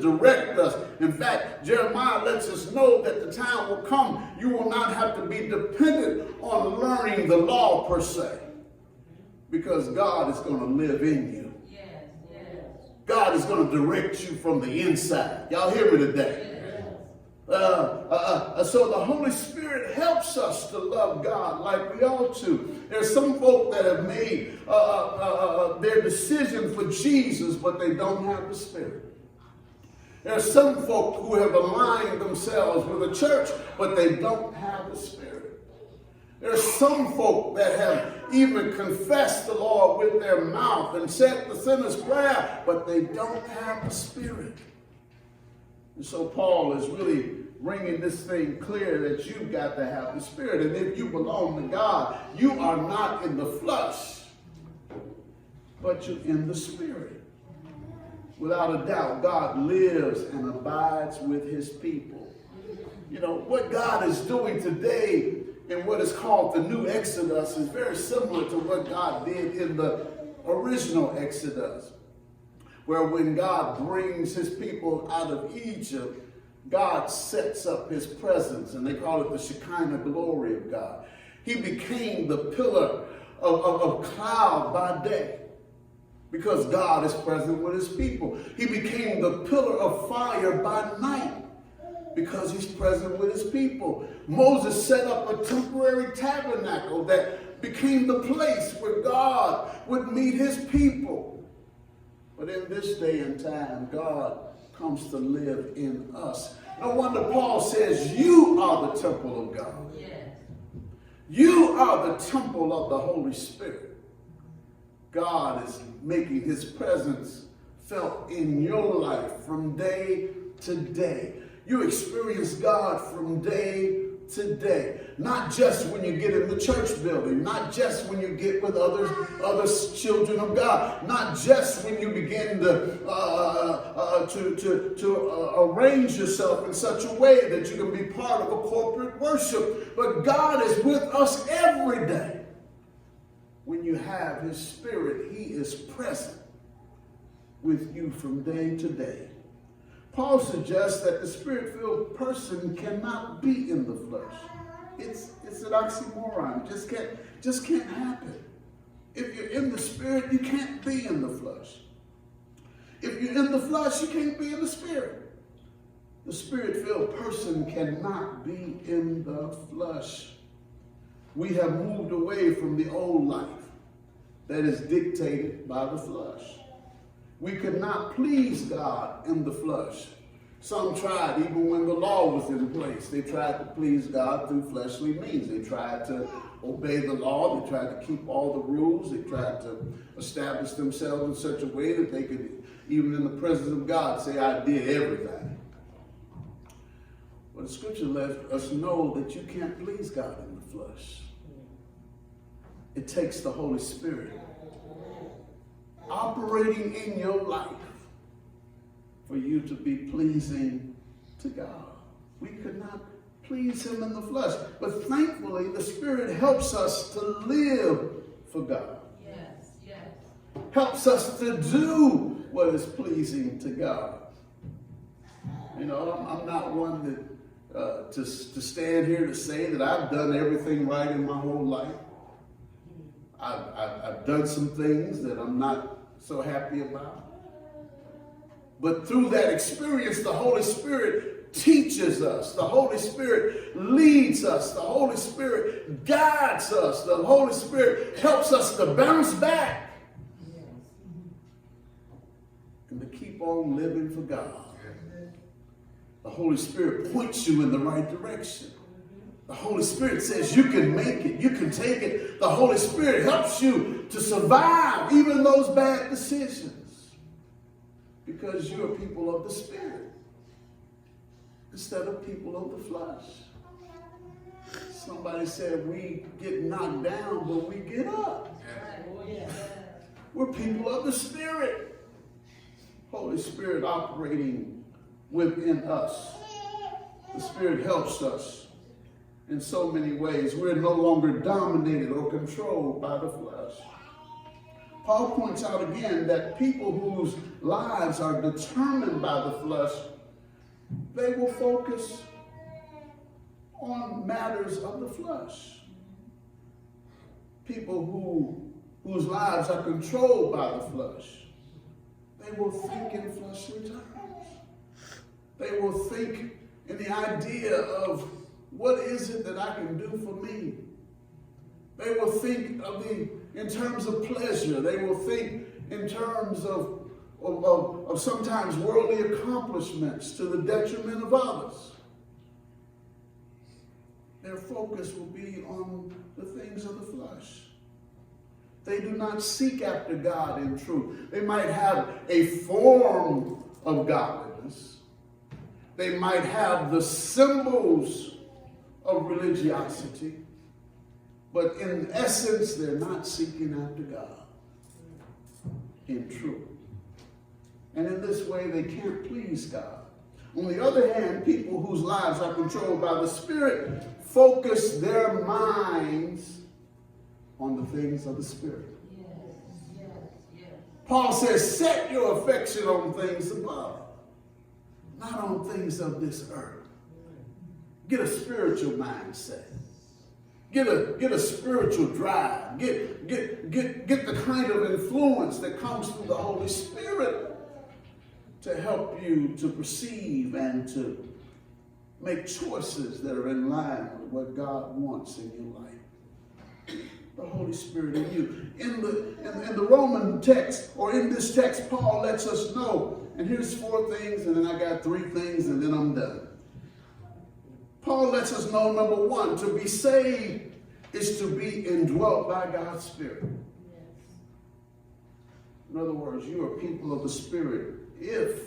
direct us. In fact, Jeremiah lets us know that the time will come you will not have to be dependent on learning the law per se, because God is going to live in you. God is going to direct you from the inside. Y'all hear me today? So the Holy Spirit helps us to love God like we ought to. There's some folk that have made their decision for Jesus, but they don't have the Spirit. There are some folk who have aligned themselves with a church, but they don't have the Spirit. There are some folk that have even confessed the Lord with their mouth and said the sinner's prayer, but they don't have the Spirit. And so Paul is really bringing this thing clear that you've got to have the Spirit. And if you belong to God, you are not in the flesh, but you're in the Spirit. Without a doubt, God lives and abides with his people. You know, what God is doing today in what is called the new Exodus is very similar to what God did in the original Exodus, where when God brings his people out of Egypt, God sets up his presence, and they call it the Shekinah glory of God. He became the pillar of cloud by day, because God is present with his people. He became the pillar of fire by night, because he's present with his people. Moses set up a temporary tabernacle that became the place where God would meet his people. But in this day and time, God comes to live in us. No wonder Paul says, you are the temple of God. Yes. You are the temple of the Holy Spirit. God is making his presence felt in your life from day to day. You experience God from day to day. Not just when you get in the church building, not just when you get with other children of God, not just when you begin to arrange yourself in such a way that you can be part of a corporate worship. But God is with us every day. When you have his Spirit, he is present with you from day to day. Paul suggests that the Spirit-filled person cannot be in the flesh. It's an oxymoron. It just can't happen. If you're in the Spirit, you can't be in the flesh. If you're in the flesh, you can't be in the Spirit. The Spirit-filled person cannot be in the flesh. We have moved away from the old life that is dictated by the flesh. We could not please God in the flesh. Some tried, even when the law was in place. They tried to please God through fleshly means. They tried to obey the law. They tried to keep all the rules. They tried to establish themselves in such a way that they could, even in the presence of God, say, I did everything. But the scripture lets us know that you can't please God in the flesh. It takes the Holy Spirit operating in your life for you to be pleasing to God. We could not please him in the flesh, but thankfully the Spirit helps us to live for God. Yes, yes. Helps us to do what is pleasing to God. You know, I'm not one that to stand here to say that I've done everything right in my whole life. I've done some things that I'm not so happy about. But through that experience, the Holy Spirit teaches us. The Holy Spirit leads us. The Holy Spirit guides us. The Holy Spirit helps us to bounce back and to keep on living for God. The Holy Spirit points you in the right direction. The Holy Spirit says you can make it, you can take it. The Holy Spirit helps you to survive even those bad decisions, because you are people of the Spirit instead of people of the flesh. Somebody said we get knocked down, but we get up. We're people of the Spirit. Holy Spirit operating within us. The Spirit helps us in so many ways. We're no longer dominated or controlled by the flesh. Paul points out again that people whose lives are determined by the flesh, they will focus on matters of the flesh. People whose lives are controlled by the flesh, they will think in fleshly terms. They will think in the idea of what is it that I can do for me. They will think in terms of pleasure. They will think in terms of sometimes worldly accomplishments to the detriment of others. Their focus will be on the things of the flesh. They do not seek after God in truth. They might have a form of godliness. They might have the symbols of religiosity. But in essence, they're not seeking after God in truth. And in this way, they can't please God. On the other hand, people whose lives are controlled by the Spirit focus their minds on the things of the Spirit. Paul says, set your affection on things above, not on things of this earth. Get a spiritual mindset. Get a spiritual drive. Get the kind of influence that comes through the Holy Spirit to help you to perceive and to make choices that are in line with what God wants in your life. The Holy Spirit in you. In the Roman text, or in this text, Paul lets us know, and here's 4 things, and then I got 3 things, and then I'm done. Paul lets us know, number 1, to be saved is to be indwelt by God's Spirit. In other words, you are people of the Spirit if,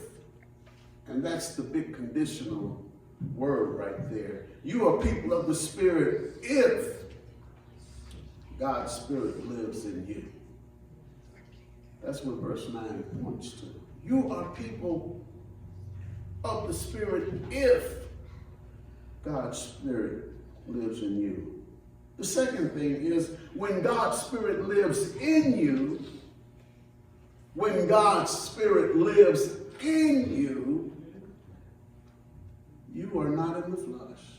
and that's the big conditional word right there, you are people of the Spirit if God's Spirit lives in you. That's what verse 9 points to. You are people of the Spirit if God's Spirit lives in you. The second thing is when God's Spirit lives in you, when God's Spirit lives in you, you are not in the flesh.